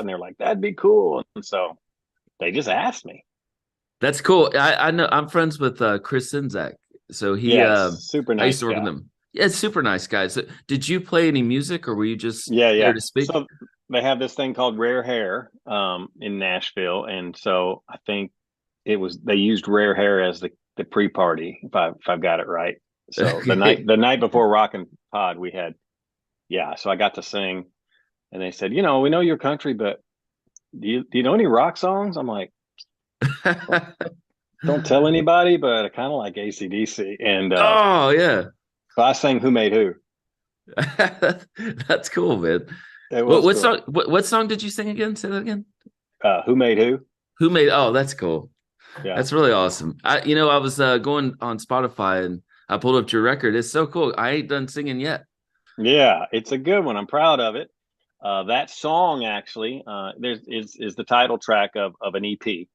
And they're like, that'd be cool. And so they just asked me. That's cool. I know I'm friends with Chris Sinzak. So he Yes, super I used nice to work with guy. him. Yeah, it's super nice guy. So did you play any music or were you just Yeah, there yeah. to speak? So they have this thing called Rare Hair in Nashville, and so I think they used Rare Hair as the pre-party if I've got it right. So Okay. the night before Rockin' Pod we had, yeah. So I got to sing, and they said, we know your country, but do you know any rock songs? I'm like, don't, don't tell anybody, but I kind of like AC/DC, and Oh yeah. so I sang "Who Made Who." That's cool, man. It What was what cool. song what song did you sing again? Say that again. Who Made Who? Who made Oh, that's cool. Yeah. That's really awesome. I was going on Spotify and I pulled up your record. It's so cool. I ain't done singing yet. Yeah, it's a good one. I'm proud of it. That song actually, is the title track of an EP,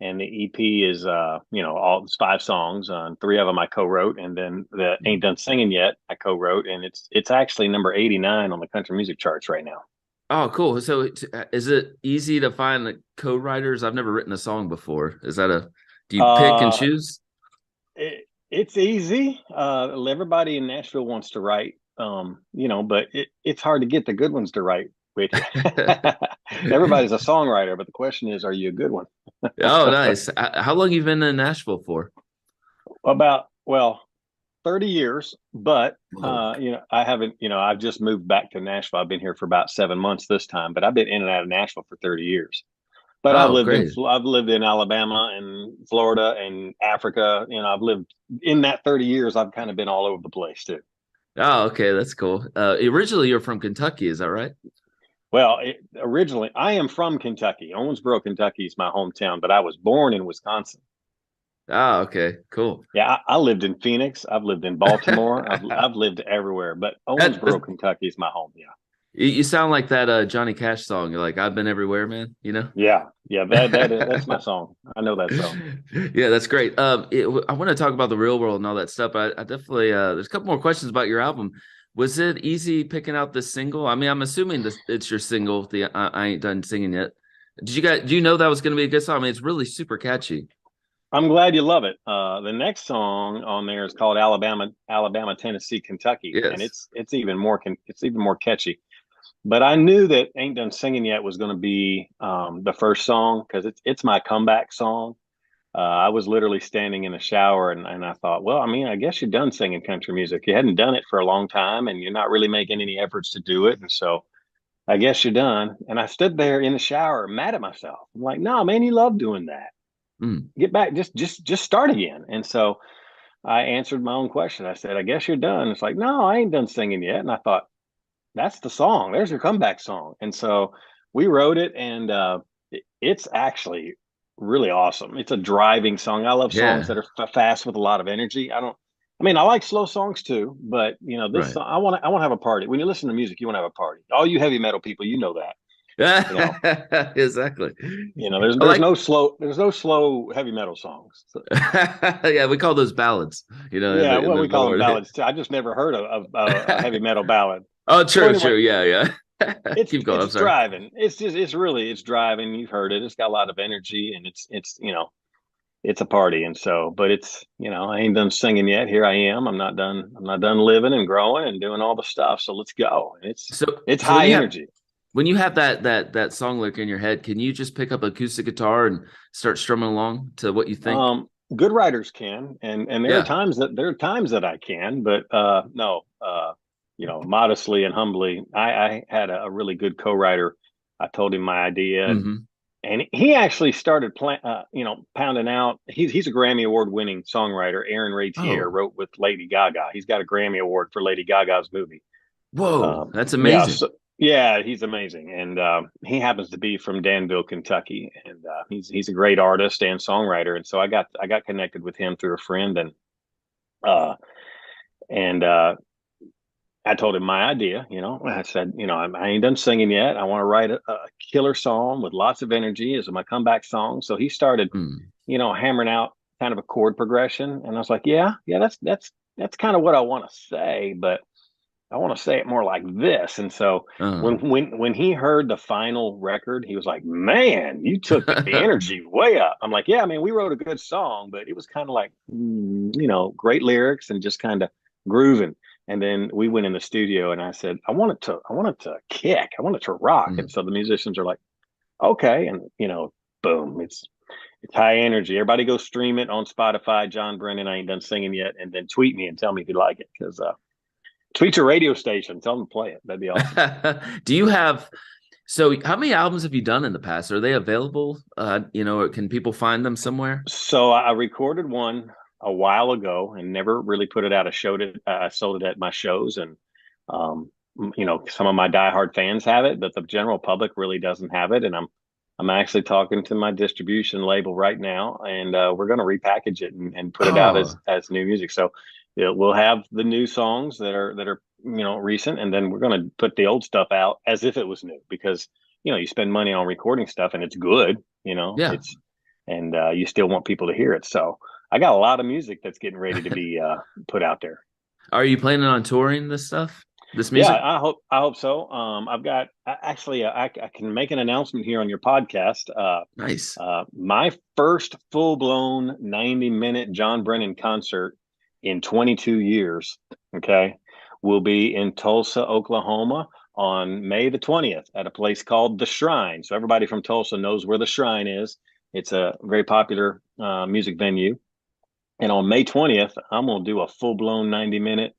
and the EP is all it's 5 songs. Three of them I co-wrote, and then the Ain't Done Singing Yet I co-wrote, and it's actually number 89 on the country music charts right now. Oh, cool. So is it easy to find like co-writers? I've never written a song before. Do you pick and Uh, choose? it's easy. Everybody in Nashville wants to write, but it's hard to get the good ones to write with you. Everybody's a songwriter, but the question is, are you a good one? Oh, nice. How long you been in Nashville for? About, well, 30 years, but Whoa. I haven't, I've just moved back to Nashville. I've been here for about 7 months this time, but I've been in and out of Nashville for 30 years. But Oh, great. I've lived in Alabama and Florida and Africa. I've lived in that 30 years. I've kind of been all over the place too. Oh, okay, that's cool. Originally you're from Kentucky, is that right? Well, originally I am from Kentucky. Owensboro, Kentucky is my hometown, but I was born in Wisconsin. Oh, okay, cool. Yeah, I lived in Phoenix. I've lived in Baltimore. I've lived everywhere, but Owensboro, That Kentucky is my home. Yeah. you sound like that Johnny Cash song. You're like, I've been everywhere, man, you know? Yeah, yeah, that's my song. I know that song. Yeah, that's great. I want to talk about the real world and all that stuff. I definitely there's a couple more questions about your album. Was it easy picking out this single? I mean, I'm assuming this it's your single. I ain't done singing yet. Do you know that was going to be a good song? I mean, it's really super catchy. I'm glad you love it. The next song on there is called Alabama, Tennessee, Kentucky, and Yes. it's even more catchy. But I knew that "Ain't Done Singing Yet" was going to be the first song because it's my comeback song. I was literally standing in the shower and I thought, well, I mean, I guess you're done singing country music. You hadn't done it for a long time and you're not really making any efforts to do it. And so I guess you're done. And I stood there in the shower mad at myself. I'm like, no, man, you love doing that. Mm. Get back, just start again. And so I answered my own question. I said, I guess you're done. It's like, no, I ain't done singing yet. And I thought, that's the song. There's your comeback song. And so we wrote it, and it's actually really awesome. It's a driving song. I love songs Yeah. that are fast with a lot of energy. I mean, I like slow songs too, but this Right. song, I want to have a party. When you listen to music, you want to have a party. All you heavy metal people, you know that. You know, Exactly. there's I there's like no slow heavy metal songs. So, yeah, we call those ballads, in yeah, the well, we call metal them world. ballads too. I just never heard of a heavy metal ballad. Oh, So true, anyway, true. Yeah, yeah. it's Keep going. I'm it's sorry. driving. It's driving. You've heard it. It's got a lot of energy, and it's a party. And so, but I ain't done singing yet. Here I am. I'm not done. I'm not done living and growing and doing all the stuff. So let's go. And it's So, it's so when high you have energy. that song lyric in your head, can you just pick up acoustic guitar and start strumming along to what you think? Good writers can, and there are Yeah. times that I can, but no, modestly and humbly, I had a really good co-writer. I told him my idea, Hmm. and he actually started pounding out. He's a Grammy Award winning songwriter. Aaron Ratier Oh, wrote with Lady Gaga. He's got a Grammy Award for Lady Gaga's movie. whoa, that's Yeah, amazing. so, yeah, he's amazing, and he happens to be from Danville, Kentucky, and he's a great artist and songwriter. And so I got connected with him through a friend, uh, and I told him my idea. I said, I ain't done singing yet. I want to write a killer song with lots of energy as my comeback song. So he started, Mm. hammering out kind of a chord progression, and I was like, yeah, that's kind of what I want to say, but I want to say it more like this. And so Uh, when he heard the final record, he was like, "Man, you took the energy way up." I'm like, "Yeah, I mean, we wrote a good song, but it was kind of like, great lyrics and just kind of grooving." And then we went in the studio, and I said, I want it to kick, I want it to rock." mm. And so the musicians are like, "Okay," and boom, it's high energy. Everybody go stream it on Spotify. Jon Brennan, I ain't done singing yet, and then tweet me and tell me if you like it, because tweet your radio station. Tell them to play it. That'd be awesome. Do you have so how many albums have you done in the past? Are they available? Or can people find them somewhere? So I recorded one a while ago and never really put it out. I sold it at my shows, and some of my diehard fans have it, but the general public really doesn't have it. And I'm actually talking to my distribution label right now, and we're going to repackage it and put it out Oh, as new music. So we'll have the new songs that are recent, and then we're going to put the old stuff out as if it was new, because you spend money on recording stuff and it's good, yeah. it's and you still want people to hear it. So I got a lot of music that's getting ready to be put out there. Are you planning on touring this stuff? This Yeah, music? I hope so. I've got actually I can make an announcement here on your podcast. Nice. My first full blown 90-minute Jon Brennan concert in 22 years. Okay, will be in Tulsa, Oklahoma, on May the 20th at a place called the Shrine. So everybody from Tulsa knows where the Shrine is. It's a very popular music venue. And on May 20th, I'm going to do a full blown 90-minute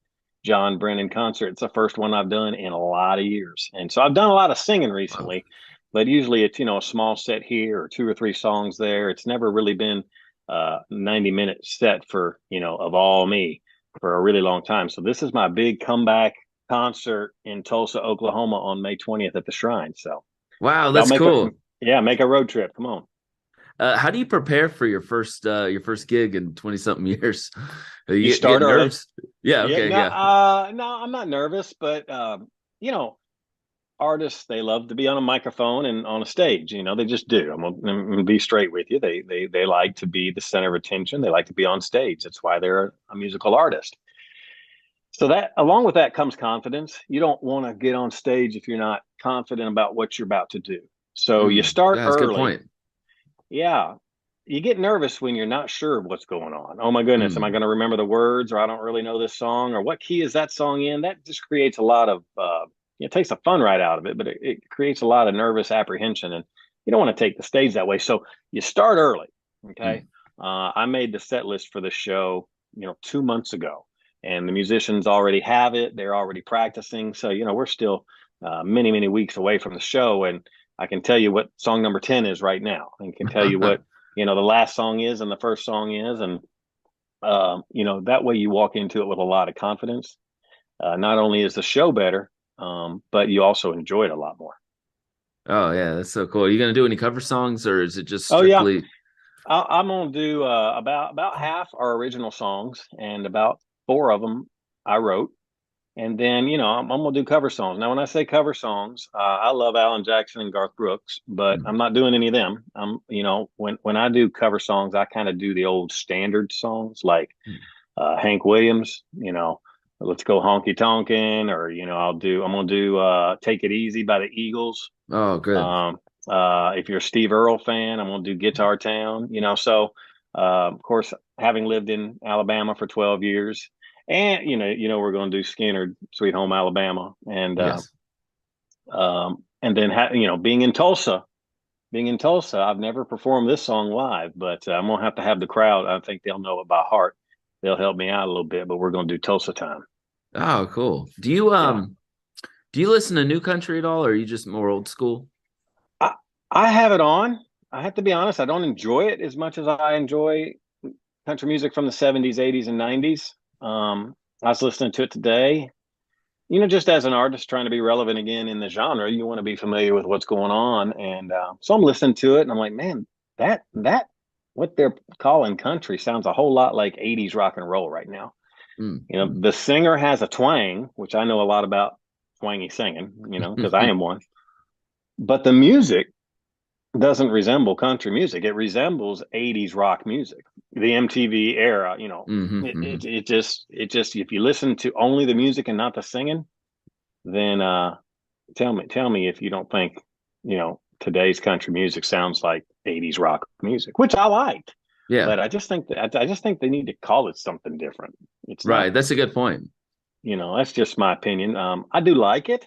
Jon Brennan concert. It's the first one I've done in a lot of years. And so I've done a lot of singing Wow. recently, but usually it's, a small set here or two or three songs there. It's never really been a 90-minute set for, of all me for a really long time. So this is my big comeback concert in Tulsa, Oklahoma on May 20th at the Shrine. So Wow, y'all that's cool. make a road trip. Come on. How do you prepare for your first gig in 20 something years? You You start getting early. nerves? Yeah, Yeah, okay, no, yeah. no, I'm not nervous, but you know, artists, they love to be on a microphone and on a stage. They just do. I'm gonna be straight with you. They like to be the center of attention. They like to be on stage. That's why they're a musical artist. So that, along with that, comes confidence. You don't want to get on stage if you're not confident about what you're about to do. So you start Yeah, that's a good early. point. Yeah. You get nervous when you're not sure what's going on. Oh my goodness, am I Mm. going to remember the words, or I don't really know this song, or what key is that song in? That just creates a lot of, it takes the fun right out of it, but it creates a lot of nervous apprehension. And you don't want to take the stage that way. So you start early. Okay. Mm. I made the set list for the show, 2 months ago, and the musicians already have it. They're already practicing. So, we're still many, many weeks away from the show. And I can tell you what song number 10 is right now, and can tell you what the last song is and the first song is. And that way you walk into it with a lot of confidence. Not only is the show better, but you also enjoy it a lot more. Oh yeah, that's so cool. Are you gonna do any cover songs or is it just Oh yeah, strictly I'm gonna do about half our original songs, and about four of them I wrote. And then, I'm gonna do cover songs. Now, when I say cover songs, I love Alan Jackson and Garth Brooks, but Mm. I'm not doing any of them. When I do cover songs, I kind of do the old standard songs like Hank Williams. Let's go honky tonkin, or I'm gonna do Take It Easy by the Eagles. Oh, good. Um, if you're a Steve Earle fan, I'm gonna do Guitar Town. So of course, having lived in Alabama for 12 years, and we're gonna do Skinner, Sweet Home Alabama, Yes. and then being in Tulsa, I've never performed this song live, but I'm gonna have the crowd. I think they'll know it by heart. They'll help me out a little bit, but we're gonna do Tulsa time. Oh, cool. Yeah. Do you listen to new country at all or are you just more old school? I I have it on. I have to be honest, I don't enjoy it as much as I enjoy country music from the 70s, 80s, and 90s. I was listening to it today. Just as an artist trying to be relevant again in the genre, you want to be familiar with what's going on. And so I'm listening to it, and I'm like, man, that what they're calling country sounds a whole lot like 80s rock and roll right now. Mm. The singer has a twang, which I know a lot about twangy singing, because I am one. But the music doesn't resemble country music. It resembles 80s rock music, the MTV era. Hmm. It, Hmm. it, it just, if you listen to only the music and not the singing, then tell me if you don't think, today's country music sounds like 80s rock music, which I liked. Yeah, But I just think they need to call it something different. It's not, right. That's a good point. that's just my opinion. I do like it.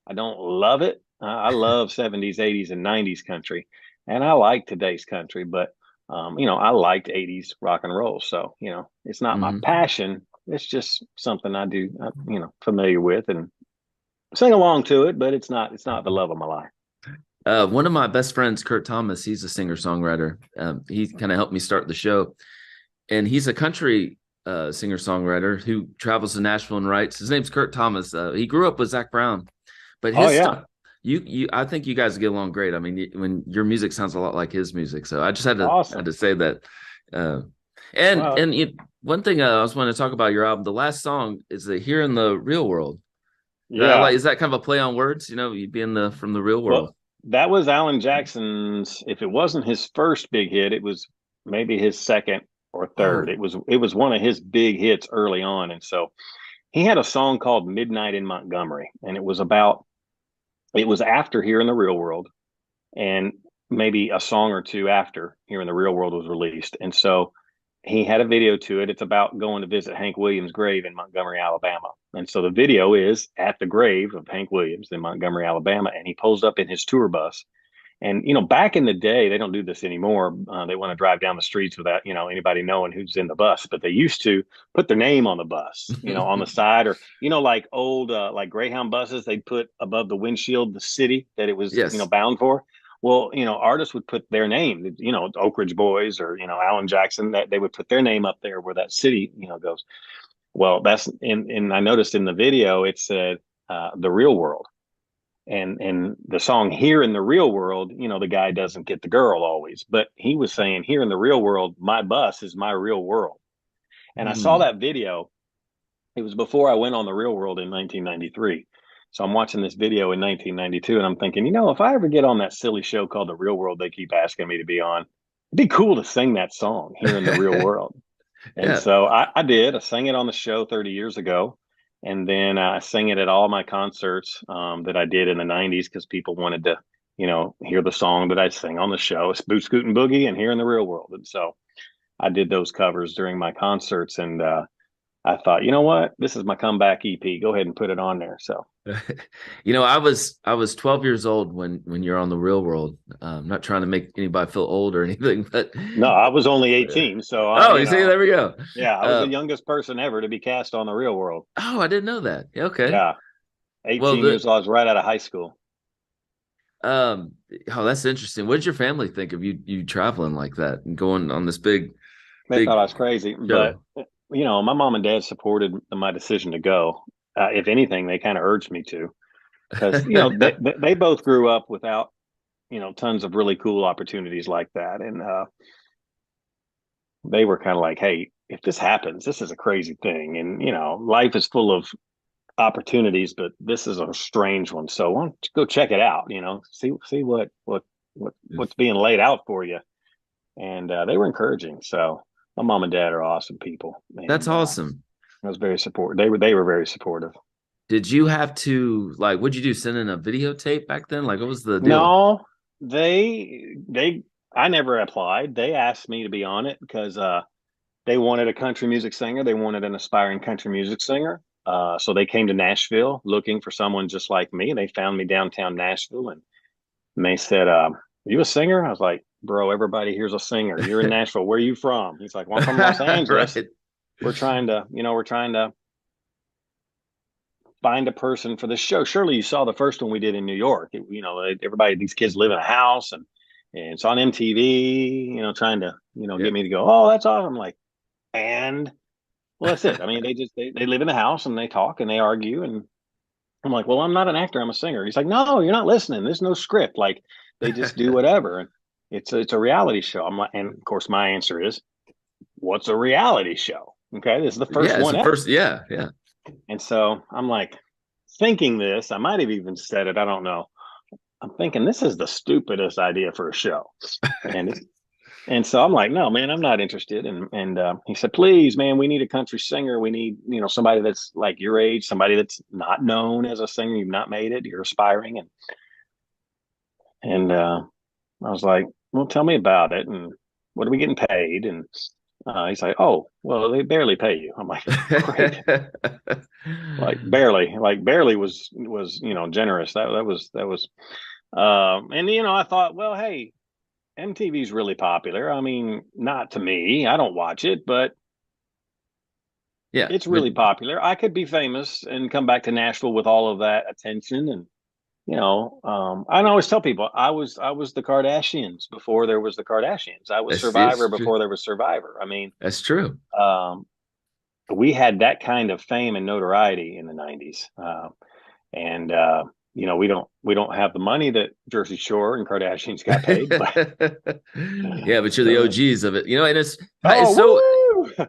I don't love it. I love 70s, 80s, and 90s country, and I like today's country, but I liked 80s rock and roll. So, it's not my Hmm. passion. It's just something I do, familiar with and sing along to it, but it's not the love of my life. One of my best friends, Kurt Thomas, he's a singer songwriter. He kind of helped me start the show, and he's a country singer songwriter who travels to Nashville and writes. His name's Kurt Thomas. He grew up with Zach Brown, but Oh his yeah, stuff, I think you guys get along great. I mean, when your music sounds a lot like his music, so I just had awesome. to say that. Uh, and Well, and it, one thing I was wanting to talk about your album. The last song is the "Here in the Real World." I like. yeah. Is that kind of a play on words? You know, you being the from the real Well, world. that was Alan Jackson's. If it wasn't his first big hit, it was maybe his second or third. Oh, It was one of his big hits early on, and so he had a song called "Midnight in Montgomery," and it was after Here in the Real World, and maybe a song or two after Here in the Real World was released, and so he had a video to it. It's about going to visit Hank Williams' grave in Montgomery, Alabama. And so the video is at the grave of Hank Williams in Montgomery, Alabama. And he pulls up in his tour bus. And, back in the day, they don't do this anymore. They want to drive down the streets without, anybody knowing who's in the bus. But they used to put their name on the bus, on the side or, like old, like Greyhound buses, they'd put above the windshield the city that it was, yes. bound for. Well, artists would put their name, Oak Ridge Boys or, Alan Jackson, that they would put their name up there where that city, goes. Well, that's and I noticed in the video it said the real world. And the song Here in the Real World, the guy doesn't get the girl always, but he was saying here in the real world, my bus is my real world. And I saw Hmm. that video. It was before I went on the real world in 1993. So I'm watching this video in 1992 and I'm thinking, if I ever get on that silly show called The Real World they keep asking me to be on, it'd be cool to sing that song here in the real world. And Yeah. so I did. I sang it on the show 30 years ago. And then I sang it at all my concerts that I did in the 90s because people wanted to, hear the song that I sing on the show. It's Boot Scootin' Boogie and Here in the Real World. And so I did those covers during my concerts. And I thought, you know what? This is my comeback EP. Go ahead and put it on there. So, I was 12 years old when you're on the real world. Not trying to make anybody feel old or anything, but no, I was only 18. So, oh, you see, there we go. yeah, I was the Uh, youngest person ever to be cast on the Real World. oh, I didn't know that. Yeah, okay. Yeah, Well, 18 years old. I was right out of high school. um, oh, that's interesting. What did your family think of you traveling like that and going on this They thought big I was crazy, but show? my mom and dad supported my decision to go. If anything, they kind of urged me to because they both grew up without tons of really cool opportunities like that, and they were kind of like, "Hey, if this happens, this is a crazy thing, and life is full of opportunities, but this is a strange one. So why don't you go check it out? See what's being laid out for you." And they were encouraging. So my mom and dad are awesome people, That's and awesome. I was very supportive. They were very supportive. Did you have to like? What'd you do? Send in a videotape back then? Like, what was the deal? No, they I never applied. They asked me to be on it because they wanted a country music singer. They wanted an aspiring country music singer. So they came to Nashville looking for someone just like me. They found me downtown Nashville and they said, "Are you a singer?" I was like, "Bro, everybody here's a singer. You're in Nashville. Where are you from?" He's like, "Well, I'm from Los Angeles. Right. We're trying to find a person for this show. Surely you saw the first one we did in New York. Everybody, these kids live in a house and it's on MTV, trying to, get Yep. me to go, oh, that's awesome. I'm like, and well, that's it. I mean, they live in a house and they talk and they argue. And I'm like, well, I'm not an actor. I'm a singer. He's like, no, you're not listening. There's no script. Like they just do whatever. And it's a reality show. I'm like, and of course my answer is, what's a reality show? Okay. This is the first Yeah, it's one the ever. first. Yeah, yeah. And so I'm like thinking this, I might have even said it. I don't know. I'm thinking this is the stupidest idea for a show. And And so I'm like, no, man, I'm not interested. And he said, please, man, we need a country singer. We need, somebody that's like your age, somebody that's not known as a singer. You've not made it. You're aspiring. And I was like, well, tell me about it. And what are we getting paid? And he's like, oh, well, they barely pay you. I'm like, great. Like barely was, generous. That was, and I thought, well, hey, MTV's really popular. I mean, not to me. I don't watch it, but Yeah, it's but really popular. I could be famous and come back to Nashville with all of that attention. And I always tell people I was the Kardashians before there was the Kardashians. I was Survivor it's true. before there was Survivor. I mean, That's true. um, we had that kind of fame and notoriety in the '90s, and we don't have the money that Jersey Shore and Kardashians got paid, but Yeah, but you're the OGs of it, and it's so oh woo, woo.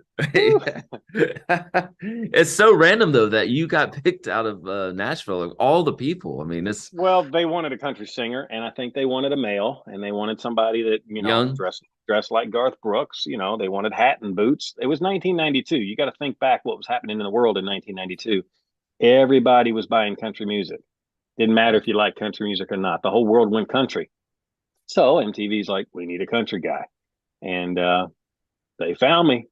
it's so random though that you got picked out of Nashville of all the people. I mean, it's Well, they wanted a country singer, and I think they wanted a male, and they wanted somebody that young. dressed like Garth Brooks. They wanted hat and boots. It was 1992. You got to think back what was happening in the world in 1992. Everybody was buying country music. Didn't matter if you liked country music or not. The whole world went country. So MTV's like, we need a country guy, and they found me.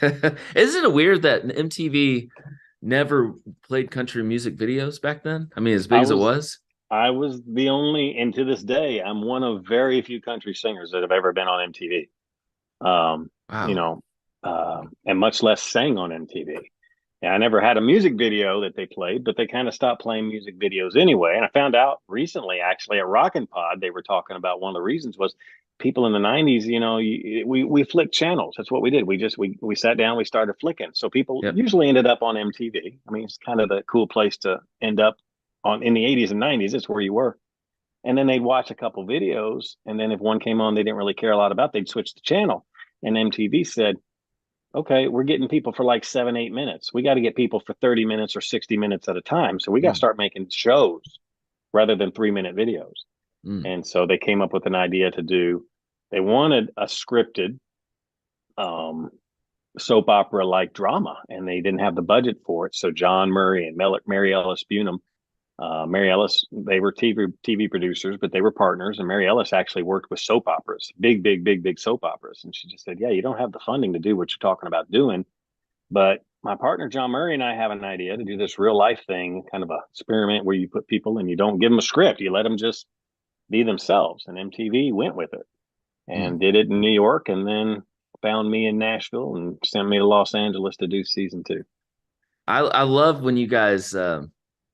Isn't it weird that MTV never played country music videos back then? I mean, as big I as it was was. I was the only, and to this day, I'm one of very few country singers that have ever been on MTV. Um, you Wow. know, and much less sang on MTV. And I never had a music video that they played, but they kind of stopped playing music videos anyway. And I found out recently, actually, at Rockin' Pod, they were talking about one of the reasons was people in the '90s. We flicked channels. That's what we did. We sat down, we started flicking. So people Yep. usually ended up on MTV. I mean, it's kind of the cool place to end up on in the '80s and '90s. It's where you were. And then they'd watch a couple videos, and then if one came on they didn't really care a lot about, they'd switch the channel. And MTV said, okay, we're getting people for like 7, 8 minutes. We got to get people for 30 minutes or 60 minutes at a time. So we got to Mm, start making shows rather than 3 minute videos. mm. And so they came up with an idea they wanted a scripted um, soap opera like drama, and they didn't have the budget for it. So John Murray and Mary Ellis Bunham, Mary Ellis, they were TV producers, but they were partners. And Mary Ellis actually worked with soap operas, big, big, big, big soap operas. And she just said, yeah, you don't have the funding to do what you're talking about doing. But my partner, John Murray, and I have an idea to do this real life thing, kind of a experiment where you put people and you don't give them a script. You let them just be themselves. And MTV went with it Mm. and did it in New York, and then found me in Nashville and sent me to Los Angeles to do season 2. I love when you guys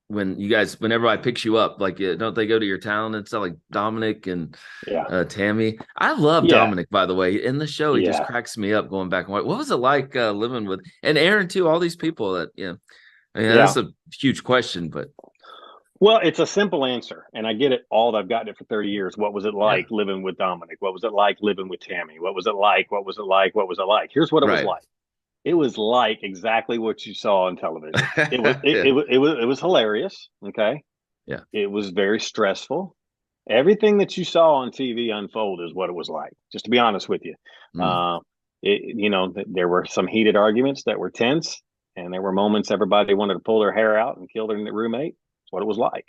whenever I pick you up, like don't they go to your town and stuff like Dominic and Yeah. Tammy? I love Yeah. Dominic, by the way. In the show, he just Yeah. cracks me up going back and what was it like living with and Aaron too, all these people that I mean Yeah. that's a huge question, but Well, it's a simple answer, and I get it all. I've gotten it for 30 years. What was it yeah, like living with Dominic? What was it like living with Tammy? What was it like? What was it like? What was it like? Here's what it was right. like. It was like exactly what you saw on television. Yeah, It was hilarious. Okay, yeah. it was very stressful. Everything that you saw on TV unfold is what it was like. Just to be honest with you, Mm. uh, there were some heated arguments that were tense, and there were moments everybody wanted to pull their hair out and kill their roommate. That's what it was like.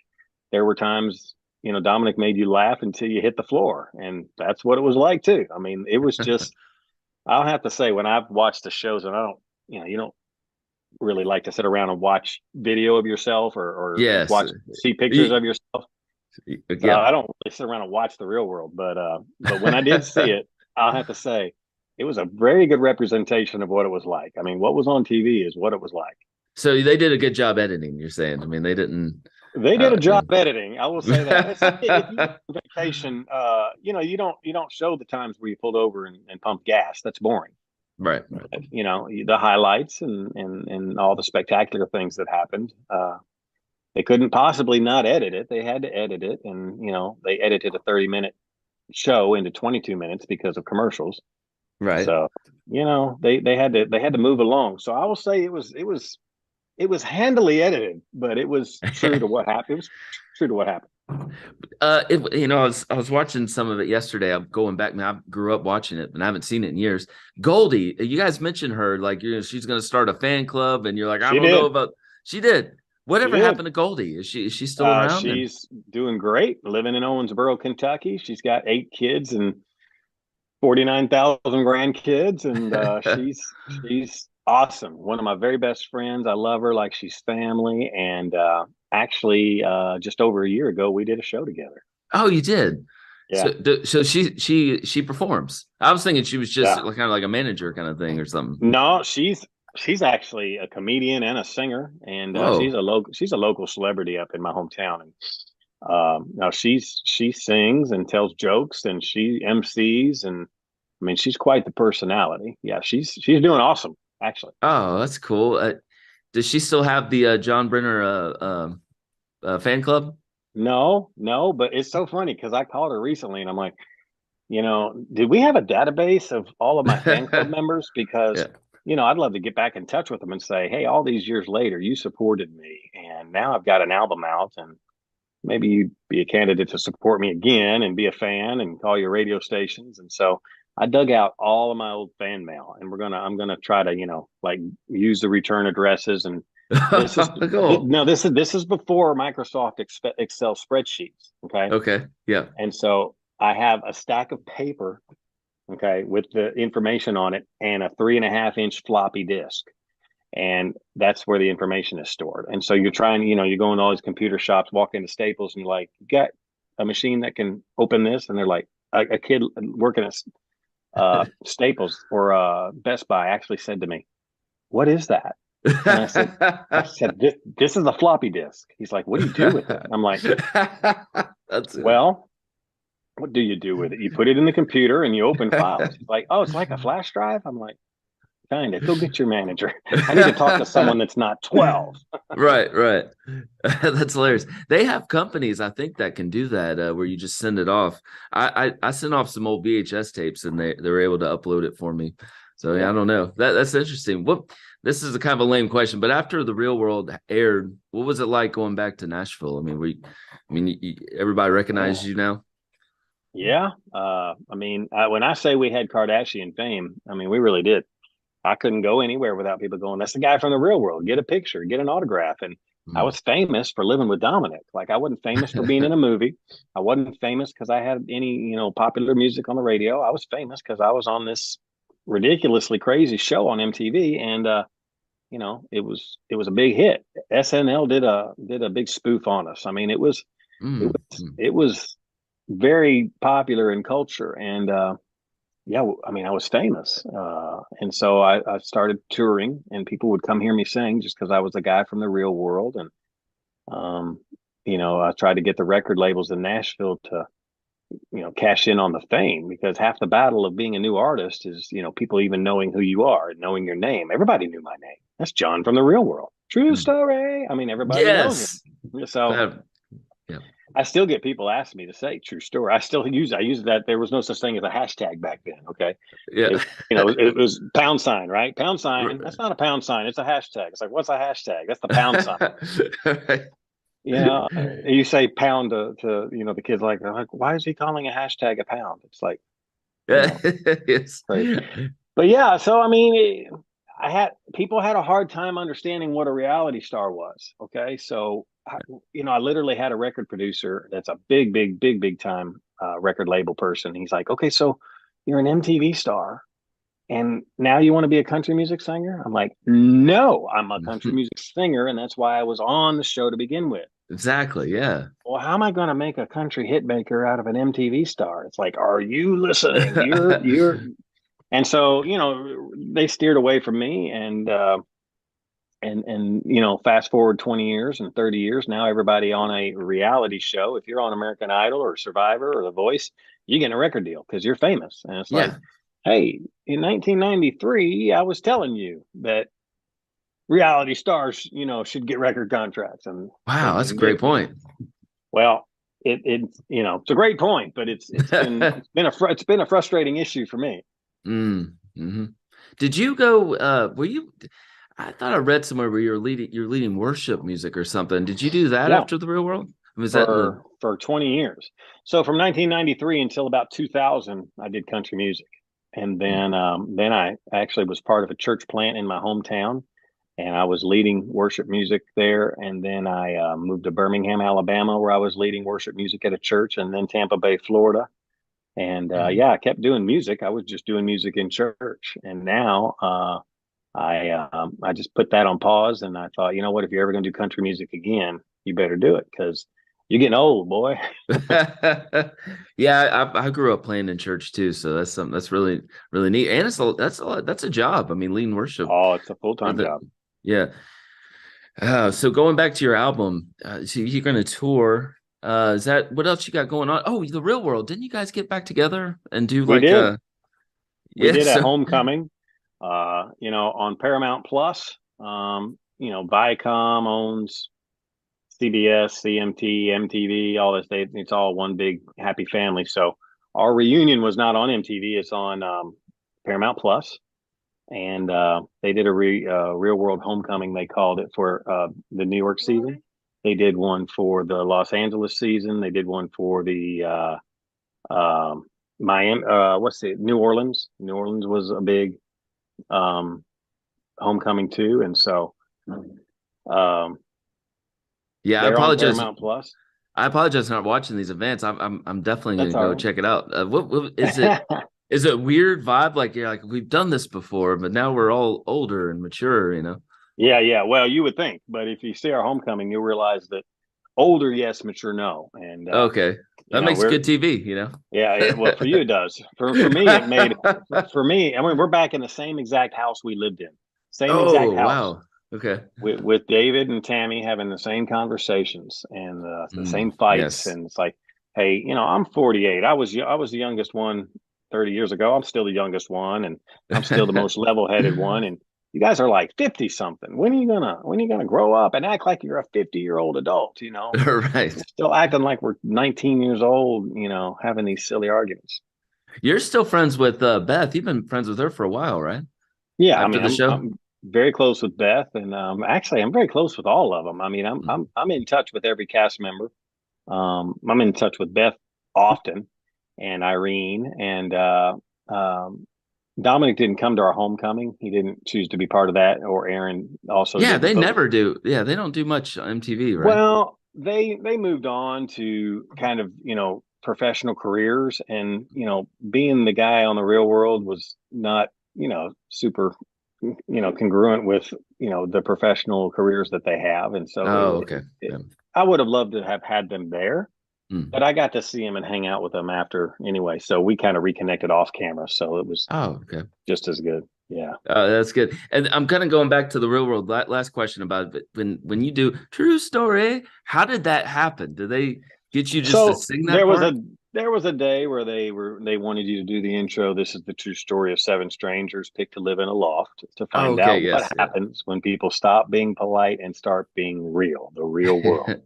There were times, Dominic made you laugh until you hit the floor, and that's what it was like too. I mean, it was just. I'll have to say, when I've watched the shows, and I don't, you don't really like to sit around and watch video of yourself or Yes. see pictures Y- of yourself. So yeah. I don't really sit around and watch the real world, but when I did see it, I'll have to say it was a very good representation of what it was like. I mean, what was on TV is what it was like. So they did a good job editing, you're saying. I mean, they didn't They did a job yeah. editing. I will say that. It's like if you go on vacation, you don't show the times where you pulled over and pumped gas. That's boring. Right, right. The highlights and all the spectacular things that happened. They couldn't possibly not edit it. They had to edit it, and they edited a 30-minute show into 22 minutes because of commercials. Right. So they had to move along. So I will say it was handily edited, but it was true to what happened. It was true to what happened. I was watching some of it yesterday. I'm going back, man. I grew up watching it, and I haven't seen it in years. Goldie, you guys mentioned her, like she's going to start a fan club, and you're like, I She don't know did. about. She did. She Whatever did. happened to Goldie? Is she still around? And She's doing great, living in Owensboro, Kentucky. She's got 8 kids and 49,000 grandkids, and she's awesome. One of my very best friends. I love her like she's family. And actually, just over a year ago, we did a show together. oh, you did. Yeah, So she performs. I was thinking she was just yeah. like, kind of like a manager kind of thing or something. No, she's actually a comedian and a singer, and Whoa. she's a local celebrity up in my hometown. And now she sings and tells jokes, and she MCs, and I mean she's quite the personality. Yeah, she's doing awesome actually. Oh, that's cool. Does she still have the Jon Brenner fan club? No, no, but it's so funny because I called her recently and I'm like, did we have a database of all of my fan club members? Because, Yeah. I'd love to get back in touch with them and say, hey, all these years later, you supported me and now I've got an album out and maybe you'd be a candidate to support me again and be a fan and call your radio stations. And so I dug out all of my old fan mail and I'm gonna try to, like use the return addresses. And this is Cool. no, this is before Microsoft Excel spreadsheets. Okay. Okay. Yeah. And so I have a stack of paper, okay, with the information on it and a 3.5-inch floppy disk. And that's where the information is stored. And so you're trying, you go into all these computer shops, walk into Staples, and you're like, you got a machine that can open this? And they're like, a kid working at Staples or Best Buy actually said to me, what is that? And I said, this is a floppy disk. He's like, what do you do with it? I'm like, That's it. well, what do you do with it? You put it in the computer and you open files. He's like, oh, it's like a flash drive. I'm like, kind of. Go get your manager. I need to talk to someone that's not 12. Right, right. That's hilarious. They have companies, I think, that can do that, where you just send it off. I sent off some old VHS tapes, and they were able to upload it for me. So yeah, Yeah. I don't know. That's interesting. What This is a kind of a lame question, but after the Real World aired, what was it like going back to Nashville? I mean, everybody recognizes Oh, you now. yeah. I mean, when I say we had Kardashian fame, I mean, we really did. I couldn't go anywhere without people going, that's the guy from the real world. Get a picture, get an autograph. And I Mm. was famous for living with Dominic. Like I wasn't famous for being in a movie. I wasn't famous because I had any, popular music on the radio. I was famous because I was on this ridiculously crazy show on MTV. And it was a big hit. SNL did a big spoof on us. I mean, it Mm. was Mm. it was very popular in culture. And yeah, I mean, I was famous. And so I started touring, and people would come hear me sing just because I was the guy from the real world. And, um, I tried to get the record labels in Nashville to, cash in on the fame, because half the battle of being a new artist is, people even knowing who you are and knowing your name. Everybody knew my name. That's John from the real world. True Mm. story. I mean, everybody knows Yes. him. So That, yeah. I still get people asking me to say true story. I use that. There was no such thing as a hashtag back then. Okay. Yeah. It was pound sign, right? Pound sign. That's not a pound sign. It's a hashtag. It's like, what's a hashtag? That's the pound sign. Right. You say pound to the kids like, why is he calling a hashtag a pound? It's like, you know, Yes. crazy. But yeah, so I mean, people had a hard time understanding what a reality star was. Okay, so I literally had a record producer that's a big, big, big, big time record label person. He's like, okay, so you're an MTV star, and now you want to be a country music singer? I'm like, no, I'm a country music singer, and that's why I was on the show to begin with. Exactly. Yeah. Well, how am I going to make a country hit maker out of an MTV star? It's like, are you listening? You're and so, they steered away from me. And fast forward 20 years and 30 years, now everybody on a reality show, if you're on American Idol or Survivor or The Voice, you get a record deal because you're famous. And it's like, Yeah. hey, in 1993, I was telling you that reality stars, should get record contracts Wow, that's a and get, great point. well, it's a great point, but it's been a frustrating issue for me. Mm-hmm. Did you go were you I thought I read somewhere where you're leading worship music or something. Did you do that Yeah. after the real world? Was that in the? for 20 years. So from 1993 until about 2000, I did country music, and then I actually was part of a church plant in my hometown, and I was leading worship music there. And then I moved to Birmingham, Alabama, where I was leading worship music at a church, and then Tampa Bay, Florida. And Mhm. yeah, I kept doing music. I was just doing music in church, and now I just put that on pause, and I thought, you know what, if you're ever going to do country music again, you better do it because you're getting old, boy. Yeah, I grew up playing in church too, so that's something that's really really neat, and that's a job. I mean, leading worship Oh, it's a for full-time the job. yeah. So going back to your album, so you're going to tour. Is that what else you got going on? Oh, the Real World. Didn't you guys get back together and do We like did. We yeah? did at So Homecoming, on Paramount Plus. Viacom owns CBS, CMT, MTV, all this. It's all one big happy family. So our reunion was not on MTV. It's on Paramount Plus, and they did a real world homecoming. They called it for the New York season. They did one for the Los Angeles season. They did one for the Miami. What's it? New Orleans. New Orleans was a big um, homecoming too, and so um, yeah, they're on Paramount Plus. I apologize for not watching these events. I'm definitely going That's to go all check it out. What is it? right. Is it weird vibe? Like yeah, like we've done this before, but now we're all older and mature. Yeah, yeah. Well, you would think, but if you see our homecoming, you'll realize that older, yes, mature, no. And Okay, that makes we're good TV. yeah. Well, for you, it does. For me, it made for me. I mean, we're back in the same exact house we lived in, same exact Oh house wow. Okay. with David and Tammy having the same conversations and the Mm, same fights. yes. And it's like, hey, I'm 48. I was the youngest one 30 years ago. I'm still the youngest one, and I'm still the most level headed one. And you guys are like 50 something. When are you gonna grow up and act like you're a 50-year-old adult? Right. We're still acting like we're 19 years old. Having these silly arguments. You're still friends with Beth. You've been friends with her for a while, right? Yeah, I After mean, the show. I'm very close with Beth, and actually, I'm very close with all of them. I mean, Mm. I'm in touch with every cast member. I'm in touch with Beth often, and Irene, and Dominic didn't come to our homecoming. He didn't choose to be part of that, or Aaron also Yeah, didn't. they But never do. Yeah, they don't do much on MTV, right? well, they moved on to kind of professional careers, and being the guy on the Real World was not super congruent with the professional careers that they have, and so Oh, okay. it Yeah. I would have loved to have had them there, but Mm. I got to see him and hang out with them after anyway, so we kind of reconnected off camera, so it was Oh, okay. just as good. Yeah. That's good. And I'm kind of going back to the real world. Last question about it. When you do true story, how did that happen? Did they get you just to So sing that part? there was a day where they wanted you to do the intro. This is the true story of seven strangers picked to live in a loft to Oh, find okay. out what Yes. happens when people stop being polite and start being real, the real world. Yeah.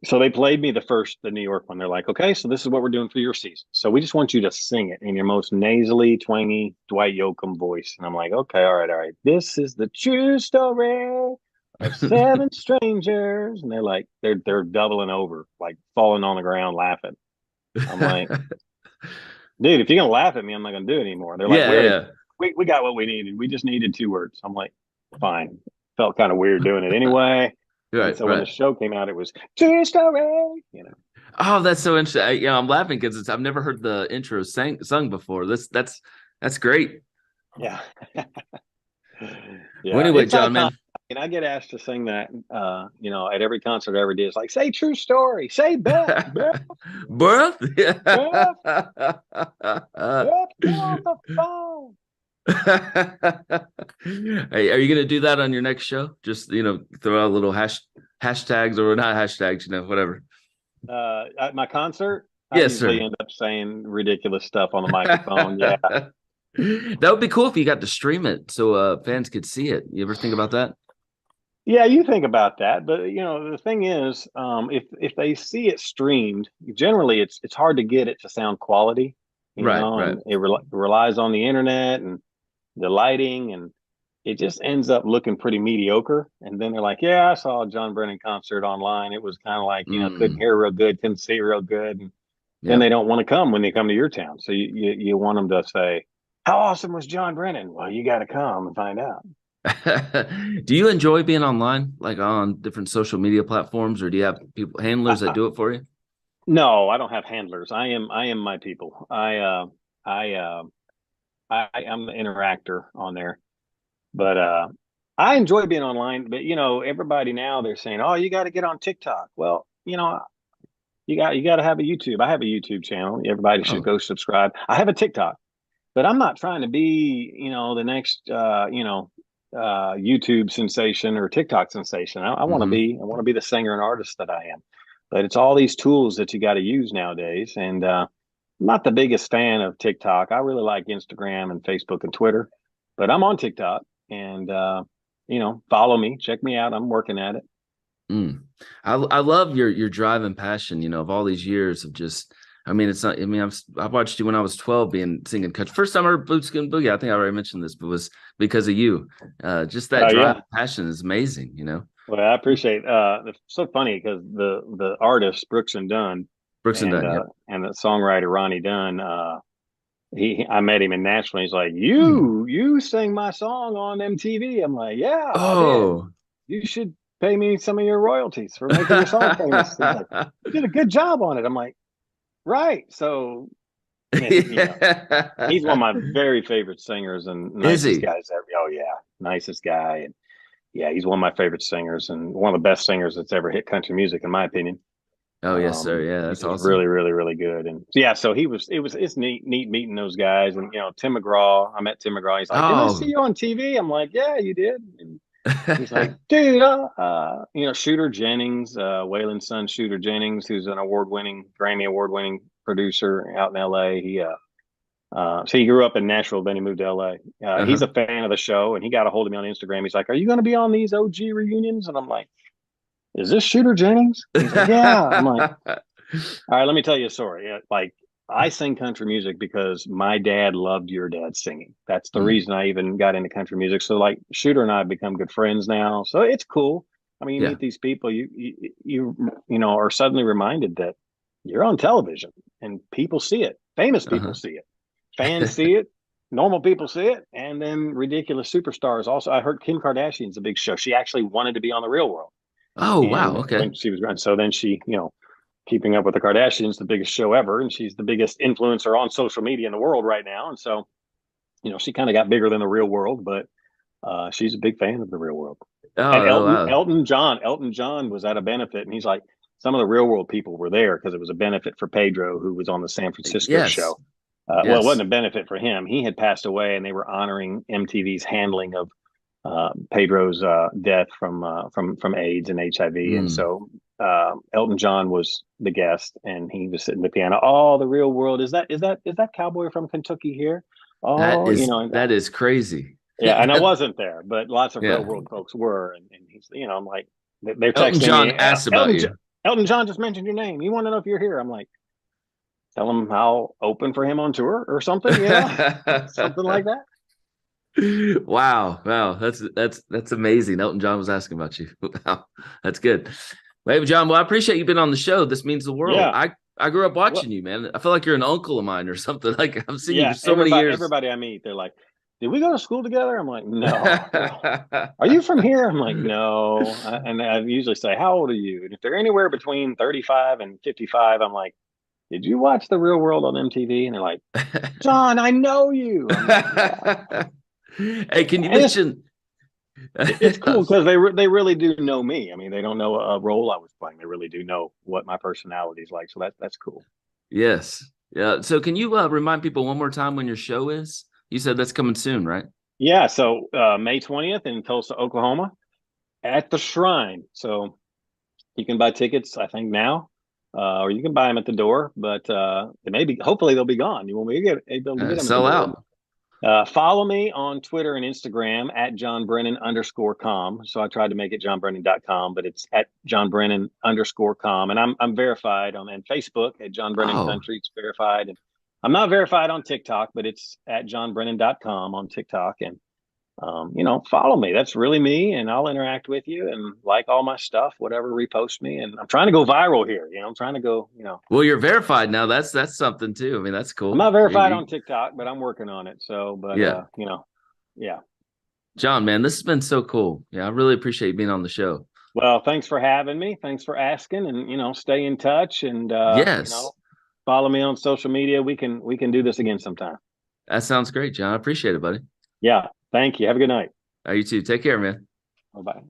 So they played me the New York one. They're like, okay, so this is what we're doing for your season. So we just want you to sing it in your most nasally, twangy Dwight Yoakam voice. And I'm like, okay, all right, all right. This is the true story of seven strangers. And they're doubling over, like falling on the ground laughing. I'm like, dude, if you're gonna laugh at me, I'm not gonna do it anymore. They're like, Yeah. Yeah. we got what we needed. We just needed two words. I'm like, fine. Felt kind of weird doing it anyway. And Right. so when the Right. show came out, it was true story. Oh, that's so interesting. I'm laughing because I've never heard the intro sung before. That's great. Yeah. Well, Yeah. anyway, It's John, iconic. man. And I get asked to sing that, at every concert I ever did. It's like, say true story, say Beth, Beth, Birth. Beth, Yeah. Beth, get on the phone. Hey, are you gonna do that on your next show? Just throw out little hashtags or not hashtags, whatever. At my concert, I Yes, usually sir. end up saying ridiculous stuff on the microphone. Yeah. That would be cool if you got to stream it so fans could see it. You ever think about that? Yeah, you think about that, but the thing is, if they see it streamed, generally it's hard to get it to sound quality, Right, right. and it relies on the internet and the lighting, and it just ends up looking pretty mediocre. And then they're like, yeah, I saw a Jon Brennan concert online. It was kind of like, couldn't Mm, hear real good, couldn't see real good. And then they yep. don't want to come when they come to your town. So you want them to say, how awesome was Jon Brennan? Well, you got to come and find out. Do you enjoy being online, like on different social media platforms, or do you have people handlers that do it for you? No, I don't have handlers. I am my people. I I'm the interactor on there. But I enjoy being online. But everybody now they're saying, "Oh, you got to get on TikTok." Well, you got to have a YouTube. I have a YouTube channel. Everybody should Oh, go subscribe. I have a TikTok, but I'm not trying to be, the next, YouTube sensation or TikTok sensation. I want to hmm. be, I want to be the singer and artist that I am. But it's all these tools that you got to use nowadays, and I'm not the biggest fan of TikTok. I really like Instagram and Facebook and Twitter, but I'm on TikTok, and follow me, check me out. I'm working at it. Mm. I love your drive and passion, of all these years of just, I mean, it's not, I mean, I watched you when I was 12 being singing country. First time I heard Boots and Boogie, I think I already mentioned this, but it was because of you. Just that Oh drive yeah. and passion is amazing. Well, I appreciate. It's so funny because the artist Brooks and Dunn Brooks and and Dunn. Yep. the songwriter Ronnie Dunn. I met him in Nashville. He's like, Hmm. you sang my song on MTV. I'm like, yeah, I did. Oh. You should pay me some of your royalties for making your song famous. He's like, you did a good job on it. I'm like, right. So, man, he's one of my very favorite singers and Is nicest he? guys ever. Oh yeah, nicest guy. And yeah, he's one of my favorite singers and one of the best singers that's ever hit country music, in my opinion. Oh, yes, sir. Yeah, He's that's just awesome. really, really, really good. And yeah, so it's neat meeting those guys. And Tim McGraw, I met Tim McGraw. He's like, didn't I see Oh. you on TV? I'm like, yeah, you did. And he's like, dude, Shooter Jennings, Waylon's son, Shooter Jennings, who's an Grammy award winning producer out in LA. So he grew up in Nashville, then he moved to LA. He's Uh-huh. a fan of the show, and he got a hold of me on Instagram. He's like, "Are you going to be on these OG reunions?" And I'm like, "Is this Shooter Jennings?" He's like, "Yeah." I'm like, "All right, let me tell you a story. Like, I sing country music because my dad loved your dad singing. That's the Mm, reason I even got into country music. So, like, Shooter and I have become good friends now. So it's cool. I mean, you yeah. meet these people, are suddenly reminded that you're on television and people see it. Famous people Uh-huh. see it. Fans see it. Normal people see it. And then ridiculous superstars. Also, I heard Kim Kardashian's a big show. She actually wanted to be on The Real World. Oh, wow. And Okay. when she was, and so then she, Keeping Up with the Kardashians, the biggest show ever, and she's the biggest influencer on social media in the world right now. And so, she kind of got bigger than The Real World, but she's a big fan of The Real World. And Oh, Elton wow. Elton John Elton John was at a benefit, and he's like, some of the Real World people were there because it was a benefit for Pedro, who was on the San Francisco Yes. show. Well, it Yes. wasn't a benefit for him. He had passed away, and they were honoring MTV's handling of Pedro's death from AIDS and HIV. And Mm. so Elton John was the guest, and he was sitting at the piano. Oh, The Real World, is that cowboy from Kentucky here? That Oh, is that is crazy. yeah. And I wasn't there, but lots of Real Yeah. World folks were, and he's, I'm like, they're Elton texting John me, asked about you. Elton John just mentioned your name. You want to know if you're here? I'm like, tell him how open for him on tour or something, something like that. Wow. Wow. That's amazing. Elton John was asking about you. Wow. That's good. Well, hey, John, well, I appreciate you being on the show. This means the world. Yeah. I grew up Well, watching you, man. I feel like you're an uncle of mine or something. Like I've seen you yeah. for so many Everybody, years. everybody I meet, they're like, did we go to school together? I'm like, no. They're like, are you from here? I'm like, no. And I usually say, how old are you? And if they're anywhere between 35 and 55, I'm like, did you watch The Real World on MTV? And they're like, John, I know you. I'm like, yeah. Hey, can you And mention? it's cool because they really do know me. I mean, they don't know a role I was playing. They really do know what my personality is like. So that's cool. Yes. Yeah. So can you remind people one more time when your show is? You said that's coming soon, right? Yeah. So May 20th in Tulsa, Oklahoma, at the Shrine. So you can buy tickets, I think now, or you can buy them at the door. But it may be. Hopefully, they'll be gone. You won't be able to get them at the Sell door. out. Follow me on Twitter and Instagram at @JonBrennan_com. So I tried to make it JonBrennan.com, but it's at JonBrennan_com. And I'm verified on and Facebook at Jon Brennan Oh, Country. It's verified. And I'm not verified on TikTok, but it's at JonBrennan.com on TikTok. And follow me. That's really me, and I'll interact with you and like all my stuff, whatever, repost me. And I'm trying to go viral here. I'm trying to go, Well, you're verified now. That's something too. I mean, that's I'm cool. not verified on TikTok, but I'm working on it. So, but, Yeah. yeah. John, man, this has been so cool. Yeah, I really appreciate you being on the show. Well, thanks for having me. Thanks for asking, and, stay in touch, and, Yes. follow me on social media. We can do this again sometime. That sounds great, John. I appreciate it, buddy. Yeah. Thank you. Have a good night. You too. Take care, man. Bye bye.